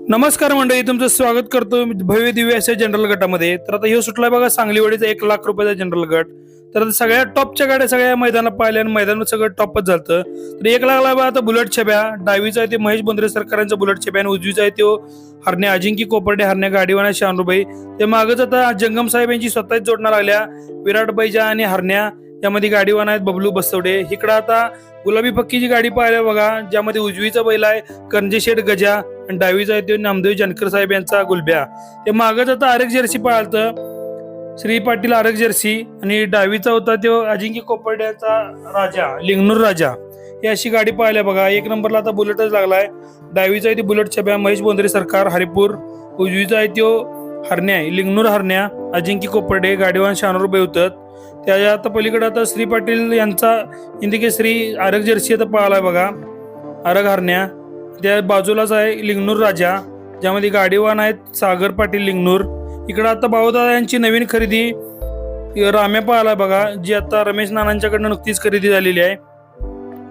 नमस्कार मंडळी, तुमचं स्वागत करतो भव्य दिव्य अशा जनरल गटामध्ये. तर आता हे सुटलाय बघा सांगलीवाडीचा 1,00,000 रुपयाचा जनरल गट. तर आता सगळ्या टॉपच्या गाड्या सगळ्या मैदानात पाहिल्या आणि मैदानात सगळं टॉपच झालं. तर 1,00,000 बघा आता बुलेट छब्या डावीचा आहे ते महेश बोंद्रे सरकारांचा बुलेट छब्या आणि उजवीचा आहे तो हरण्या अजिंक्य कोपर्डे हरण्या गाडीवाना शानूबाई. ते मागच आता जंगम साहेब यांची स्वतःच जोडणार आल्या विराट बैजा आणि हरण्या. त्यामध्ये गाडीवान आहेत बबलू बस्तवडे. इकडं आता गुलाबी पक्कीची गाडी पाहिल्या बघा, ज्यामध्ये उजवीचा बैल आहे करंजे शेठ गजा आणि डावीचा आहे तो नामदेव जानकर साहेब यांचा गुलब्या. ते मागच आता आरक जर्सी पाळत श्री पाटील आरक जर्सी आणि डावीचा होता तो अजिंक्य कोपर्ड्याचा राजा लिंगनूर राजा. ही अशी गाडी पाहिल्या बघा. 1 नंबरला आता बुलेटच लागलाय. डावीचा आहे ती बुलेट छब्या महेश बोंद्रे सरकार हरिपूर. उजवीचा आहे तो हरण्या लिंगनूर हरण्या अजिंक्य कोपर्डे गाडीवान शानूरबाई होतात. त्याच्या आता पलीकडे आता श्री पाटील यांचा हिंदकेसरी आरक जर्सी आता पाहिलाय बघा आरक हरण्या. त्या बाजूलाच आहे लिंगनूर राजा, ज्यामध्ये गाडीवान आहेत सागर पाटील लिंगनूर. इकडे आता भाऊदादा यांची नवीन खरेदी राम्या पाहिलाय बघा, जी आता रमेश नानांच्याकडनं नुकतीच खरेदी झालेली आहे.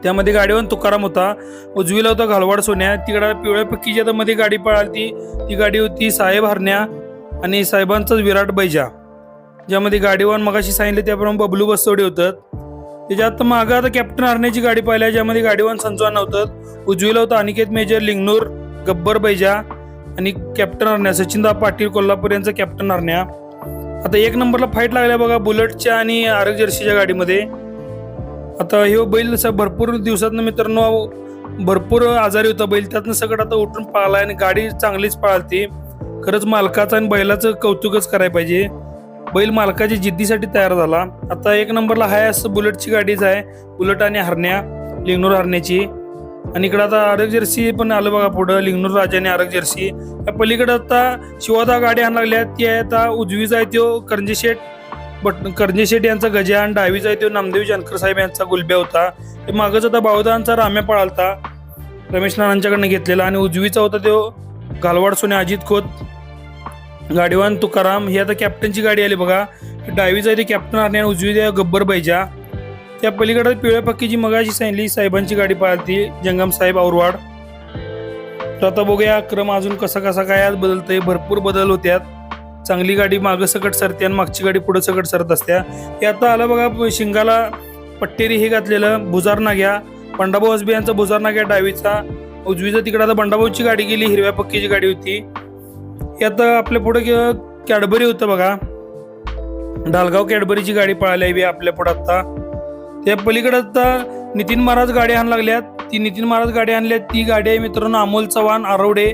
त्यामध्ये गाडीवान तुकाराम होता. उजवीला होता घालवाड सोन्या. तिकडे पिवळ्या पक्कीची आता मध्ये गाडी पळाली ती गाडी होती साहेब हरण्या आणि साहेबांचाच विराट बैजा, ज्यामध्ये गाडीवान मगाशी सांगितले त्याप्रमाणे बबलू बस्तवडे होतात. त्याच्यात मागं आता कॅप्टन हरण्याची गाडी पाहिल्या, ज्यामध्ये गाडीवान संजवान होतात. उजवीला होता अनिकेत मेजर लिंगनूर गब्बर बैजा आणि कॅप्टन हरण्या सचिनदा पाटील कोल्हापूर यांचा कॅप्टन हरण्या. आता 1 नंबरला फाईट लागल्या बघा बुलेटच्या आणि आरक जर्सीच्या गाडीमध्ये. आता हे बैल भरपूर दिवसातनं मित्रांनो भरपूर आजारी होता बैल, त्यातनं सगळं आता उठून पळालाय आणि गाडी चांगलीच पळालती. खरंच मालकाचं आणि बैलाचं कौतुकच करायला पाहिजे. बैल मालकाच्या जिद्दीसाठी तयार झाला. आता 1 नंबरला हाय असं बुलेटची गाडीच आहे, बुलेट आणि हरण्या लिंगनूर हरण्याची. आणि इकडे आता आरक जर्सी पण आलं बघा पुढं लिंगनूर राजा आणि आरक जर्सी. त्या पलीकडे आता शिवादा गाडी आणल्या लागल्या, ती आहे आता उजवीचा आहे तो करंजे शेठ यांचा गजा आणि डावीचा आहे तो नामदेव जानकर साहेब यांचा गुलब्या होता. ते मागच आता बावदांचा राम्या पळालता रमेश नानांच्याकडनं घेतलेला आणि उजवीचा होता तो घालवाड सोन्या अजित खोत गाडीवान तुकाराम. ही आता कॅप्टनची गाडी आली बघा. डावीचा आहे ते कॅप्टन हरण्या आणि उजवी गब्बर बैजा. त्या पलीकडे पिवळ्या पक्कीची मगाशी सांगितली साहेबांची गाडी पाळती जंगम साहेब औरवाड. तर आता बघूया क्रम अजून कसा कसा काय आज बदलतंय. भरपूर बदल होत्यात. चांगली गाडी मागं सकट सरते आणि मागची गाडी पुढे सकट सरत असत्या. हे आता आलं बघा शिंगाला पट्टेरी हे घातलेलं भुजार नाग्या बंडाभाऊ हसबे यांचा भुजार नाग्या डावीचा. उजवीचा तिकडे आता बंडाभाऊची गाडी गेली, हिरव्या पक्कीची गाडी होती. हे आता आपल्या पुढे कॅडबरी होतं बघा, ढालगाव कॅडबरीची गाडी पळाली आहे आपल्या पुढे. आता त्या पलीकडे आता नितीन महाराज गाडी आणायला लागल्यात. ती नितीन महाराज गाडी आणल्यात ती गाडी आहे मित्रांनो अमोल चव्हाण आरवडे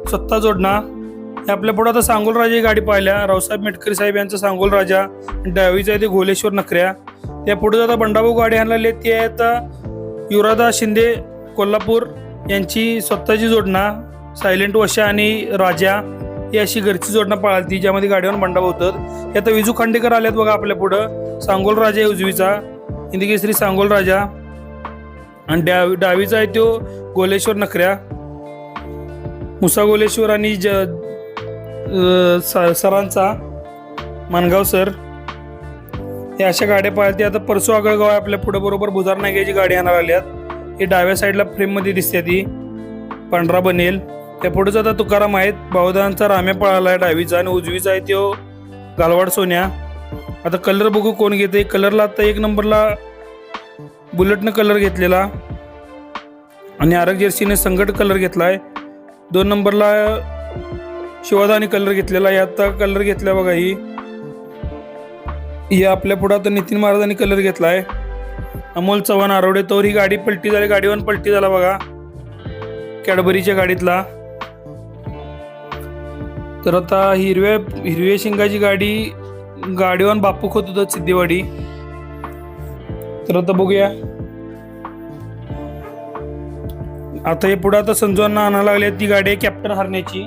स्वतः जोडणा. हे आपल्या पुढे आता सांगोल राजा ही गाडी पाहिल्या रावसाहेब मेटकरी साहेब यांचा सांगोल राजा. डावीचा आहे ते घोलेश्वर नखऱ्या. त्या पुढे आता बंडाभाऊ गाडी आणायला लागली, ती आहे आता युवरादा शिंदे कोल्हापूर यांची स्वतःची जोडणा सायलेंट वशा आणि राजा. ही अशी घरची जोडणं पाळती, ज्यामध्ये गाडीवर बंडाभाऊ होतात. हे आता विजू खांडेकर आल्यात बघा आपल्या पुढं. सांगोल राजा आहे उजवीचा हिंदकेसरी सांगोल राजा आणि डावीचा आहे तो गोलेश्वर नखऱ्या मुसा गोलेश्वर आणि सरांचा मानगाव सर. हे अशा गाड्या पाळते. आता परसू आगळगाव आहे आपल्या पुढे बरोबर भुजार नाग्याची गाडी आणणार आल्यात. हे डाव्या साईडला फ्रेम मध्ये दिसते ती पांढरा बनेल. त्या पुढेच आता तुकाराम आहेत. बावदांचा राम्या पळाला आहे डावीचा आणि उजवीचा आहे तो घालवाड सोन्या. आता कलर बघू कोण घेते. कलरला आता 1 नंबरला बुलेटनं कलर घेतलेला आणि आरक जर्सीने संकट कलर घेतलाय. 2 नंबरला शिवादाने कलर घेतलेला. आता कलर घेतला बघा ही आपल्या पुढे आता नितीन महाराजांनी कलर घेतलाय. अमोल चव्हाण आरवडे. तोवर ही गाडी पलटी झाली, गाडीवर पलटी झाला बघा कॅडबरीच्या गाडीतला. तर आता हिरव्या शिंगाची गाडी गाडीवान बापू खोत होत सिद्धेवाडी. तर आता बघूया आता हे पुढे आता संजूंना आणायला लागले. ती गाडी आहे कॅप्टन हरण्याची.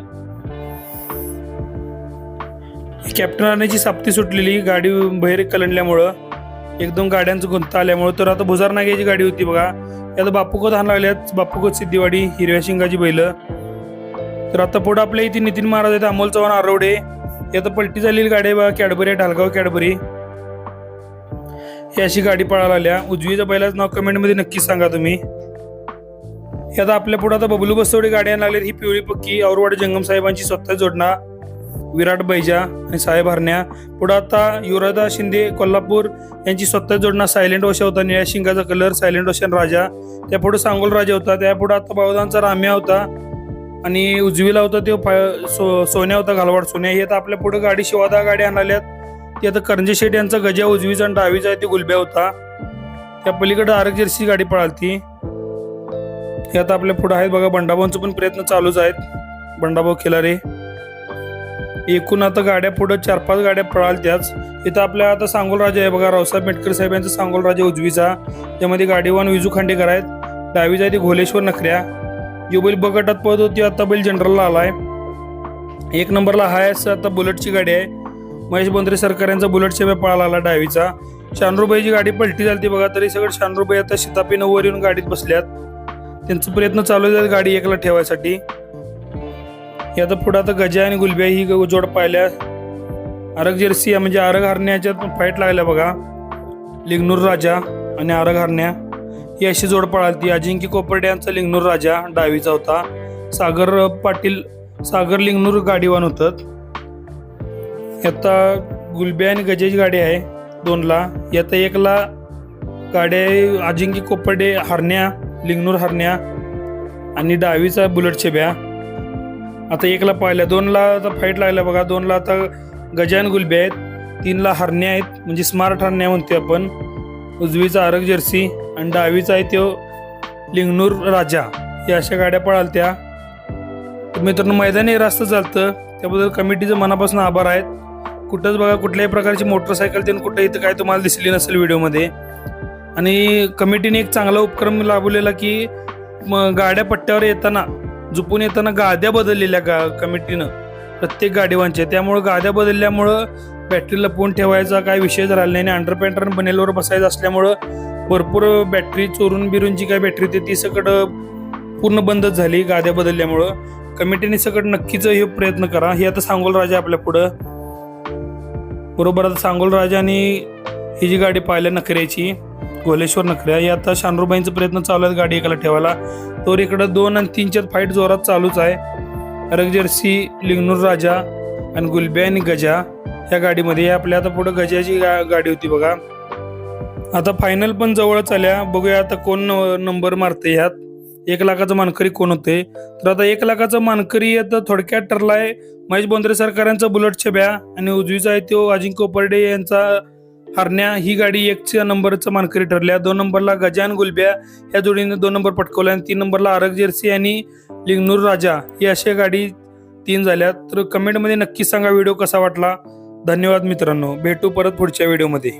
कॅप्टन हरण्याची साप्ती सुटलेली गाडी बाहेर कलंडल्यामुळं 1-2 गाड्यांचं गुंता आल्यामुळं. तर आता भुजार नाग्याची गाडी होती बघा. आता बापूकोत आणायला लागल्यात बापूकोत सिद्धेवाडी हिरव्या शिंगाची बैल. तर आता पुढे आपल्या इथे नितीन महाराज आहेत अमोल चव्हाण आरवडे. ही आता पलटी झालेली गाडी आहे बघा कॅडबरी ढालगाव कॅडबरी. ही अशी गाडी पळायला आल्या. उजवीच्या बैलाचं नाव कमेंटमध्ये नक्की सांगा तुम्ही. हे आता आपल्या पुढे आता बबलू बस्तवडी गाडी आणायला लागली. ही पिवळी पक्की औरवाडी जंगम साहेबांची स्वतः जोडणा, विराट बैजा आणि साहेब हरण्या. पुढे आता युवराजा शिंदे कोल्हापूर यांची स्वतः जोडणा, सायलेंट ओशा होता, निळ्या शिंगाचा कलर, सायलेंट ओशन राजा. त्या पुढे सांगोल राजा होता. त्या पुढे आता बावदांचा राम्या होता आणि उजवीला होता तो सोन्या होता, घालवाड सोन्या. ही आता आपल्या पुढे गाडी शिवादा गाडी आणाल्यात. ती आता करंजे शेठ यांचा गजा उजवीचा आणि डावीचा आहे, ते गुलब्या होता. त्या पलीकडे आरग जर्सी गाडी पळालती. हे आता आपल्या पुढे आहेत बघा. बंडाभाऊंचा पण प्रयत्न चालूच आहेत, बंडाभाऊ खिलारे. एकूण आता गाड्या पुढे 4-5 गाड्या पळालत्याच. इथं आपल्या आता सांगोल राजा आहे बघा, रावसाहेब मेटकर साहेब यांचा सांगोल राजा उजवीचा. त्यामध्ये गाडीवान विजू खांडेकर आहेत. डावीचा आहे ते घोलेश्वर नखऱ्या. जो बैल बगटात पळत होती आता बैल जनरलला आलाय. 1 नंबरला हाय आता बुलेटची गाडी आहे. महेश बोंद्रे सरकार यांचा बुलेट सेवा पळाला आला डावीचा. शानरूबाईची गाडी पलटी झाली बघा, तरी सगळं शानरूबाई आता शितापी 9 वर येऊन गाडीत बसल्यात. त्यांचा प्रयत्न चालू आहे गाडी एकला ठेवायसाठी. हे आता पुढे आता गजा आणि गुलब्या ही जोड पाहिल्या. आरग जर्सी म्हणजे आरग हरण्याच्यात फाईट लागल्या बघा. लिंगनूर राजा आणि आरग हरण्या ही अशी जोड पळालती. अजिंक्य कोपर्डे यांचा लिंगनूर राजा डावीचा होता. सागर पाटील सागर लिंगनूर गाडीवान होतात. आता गुलब्या आणि गजाची गाडी आहे 2ला. आता 1ला गाडी आहे अजिंक्य कोपर्डे हरण्या, लिंगनूर हरण्या आणि डावीचा बुलेट छेब्या. आता 1ला पाहिल्या. 2ला आता फाईट लागल्या बघा. 2ला आता गजान गुलब्या आहेत. 3ला हरण्या आहेत म्हणजे स्मार्ट हरण्या म्हणते आपण. उजवीचा आरग जर्सी आणि डावीचा आहे तो लिंगनूर राजा. या अशा गाड्या पळालत्या. मित्रांनो, मैदानी रास्त चालतं त्याबद्दल कमिटीचं मनापासून आभार आहेत. कुठंच बघा कुठल्याही प्रकारची मोटरसायकल त्यांनी कुठं इथं काय तुम्हाला दिसली नसेल व्हिडिओमध्ये. आणि कमिटीने एक चांगला उपक्रम राबवलेला की गाड्या पट्ट्यावर येताना झुपून येताना गाद्या बदललेल्या कमिटीनं प्रत्येक गाडीवांच्या. त्यामुळं गाद्या बदलल्यामुळं बॅटरी लपवून ठेवायचा काय विषयच राहिला नाही. आणि अंडरपॅन्टर बनेलवर बसायचं असल्यामुळं भरपूर बॅटरी चोरून बिरून जी काय बॅटरी होती ती सगळं पूर्ण बंदच झाली गाद्या बदलल्यामुळं. कमिटीने सगळं नक्कीच हे प्रयत्न करा. हे आता सांगोल राजा आपल्या पुढं बरोबर. आता सांगोल राजा आणि ही जी गाडी पाहिल्या नखऱ्याची घोलेश्वर नखऱ्या, ही आता शानरूबाईंचा प्रयत्न चालू आहे गाडी एकाला ठेवायला. तर इकडं 2 आणि 3च्यात फाईट जोरात चालूच आहे. आरग जर्सी, लिंगनूर राजा आणि गुलब्या आणि गजा ह्या गाडीमध्ये. आपल्या आता पुढे गजाची गाडी होती बघा. आता फायनल पण जवळच आल्या. बघूया आता कोण नंबर मारते ह्यात. 1 लाखाचा मानकरी कोण होते. तर आता 1 लाखाचा मानकरी आता थोडक्यात ठरलाय महेश बोंद्रे सरकारांचा बुलेट छब्या आणि उजवीचा आहे तो अजिंक्य कोपर्डे यांचा हरण्या. ही गाडी 1च्या नंबरचा मानकरी ठरल्या. 2 नंबरला गजान गुलब्या या जोडीने 2 नंबर पटकवला आणि 3 नंबरला आरग जर्सी आणि लिंगनूर राजा ही अशा गाडी 3 झाल्या. तर कमेंटमध्ये नक्की सांगा व्हिडिओ कसा वाटला. धन्यवाद मित्रांनो, भेटू परत पुढच्या व्हिडिओमध्ये.